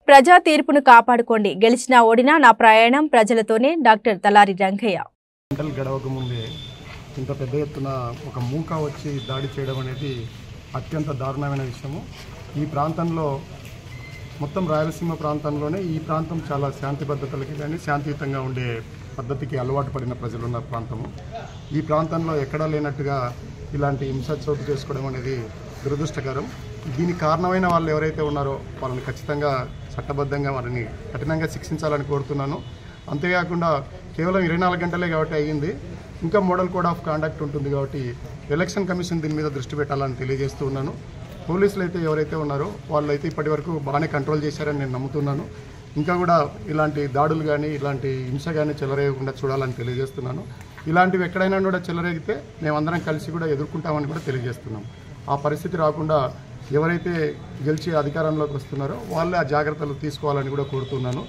ప్రజా తీర్పును కాపాడుకోండి, గెలిచినా ఓడినా నా ప్రయాణం ప్రజలతోనే. డాక్టర్ తలారి రంగయ్య. గడవక ముందే ఇంత పెద్ద ఎత్తున ఒక మూక వచ్చి దాడి చేయడం అనేది అత్యంత దారుణమైన విషయము. ఈ ప్రాంతంలో మొత్తం రాయలసీమ ప్రాంతంలోనే ఈ ప్రాంతం చాలా శాంతి భద్రతలకి కానీ శాంతియుతంగా ఉండే పద్ధతికి అలవాటు పడిన ప్రజలున్న ప్రాంతము. ఈ ప్రాంతంలో ఎక్కడా లేనట్టుగా ఇలాంటి హింస చోటు చేసుకోవడం అనేది దురదృష్టకరం. దీనికి కారణమైన వాళ్ళు ఎవరైతే ఉన్నారో వాళ్ళని ఖచ్చితంగా చట్టబద్ధంగా వారిని కఠినంగా శిక్షించాలని కోరుతున్నాను. అంతేకాకుండా కేవలం 24 గంటలే కాబట్టి అయ్యింది, ఇంకా మోడల్ కోడ్ ఆఫ్ కాండక్ట్ ఉంటుంది కాబట్టి ఎలక్షన్ కమిషన్ దీని మీద దృష్టి పెట్టాలని తెలియజేస్తూ ఉన్నాను. పోలీసులు అయితే ఎవరైతే ఉన్నారో వాళ్ళైతే ఇప్పటివరకు బాగానే కంట్రోల్ చేశారని నేను నమ్ముతున్నాను. ఇంకా కూడా ఇలాంటి దాడులు కానీ ఇలాంటి హింస కానీ చెలరేయకుండా చూడాలని తెలియజేస్తున్నాను. ఇలాంటివి ఎక్కడైనా కూడా చెలరేగితే మేమందరం కలిసి కూడా ఎదుర్కొంటామని కూడా తెలియజేస్తున్నాం. ఆ పరిస్థితి రాకుండా ఎవరైతే గెలిచి అధికారంలోకి వస్తున్నారో వాళ్ళే ఆ జాగ్రత్తలు తీసుకోవాలని కూడా కోరుతున్నాను.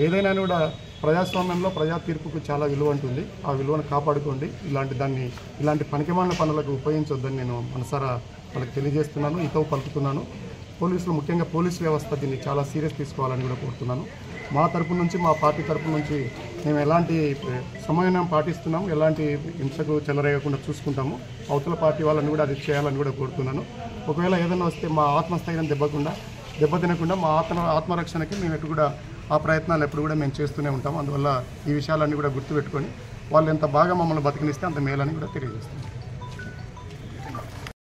ఏదైనా కూడా ప్రజాస్వామ్యంలో ప్రజా తీర్పుకు చాలా విలువ ఉంటుంది. ఆ విలువను కాపాడుకోండి. ఇలాంటి పనికిమాలిన పనులకు ఉపయోగించొద్దని నేను మనసారా వాళ్ళకి తెలియజేస్తున్నాను, హితవు పలుకుతున్నాను. పోలీసులు, ముఖ్యంగా పోలీస్ వ్యవస్థ దీన్ని చాలా సీరియస్ తీసుకోవాలని కూడా కోరుతున్నాను. మా తరపు నుంచి, మా పార్టీ తరపు నుంచి మేము ఎలాంటి సమన్వయం పాటిస్తున్నాము, ఎలాంటి హింసకు చెలరేయకుండా చూసుకుంటాము. అవతల పార్టీ వాళ్ళని కూడా అది చేయాలని కూడా కోరుతున్నాను. ఒకవేళ ఏదైనా వస్తే మా ఆత్మస్థైర్యం దెబ్బతినకుండా మా ఆత్మరక్షణకి మేము ఎప్పుడు కూడా ఆ ప్రయత్నాలు ఎప్పుడు కూడా మేము చేస్తూనే ఉంటాము. అందువల్ల ఈ విషయాలన్నీ కూడా గుర్తుపెట్టుకొని వాళ్ళు ఎంత బాగా మమ్మల్ని బతికినిస్తే అంత మేలని కూడా తెలియజేస్తాం.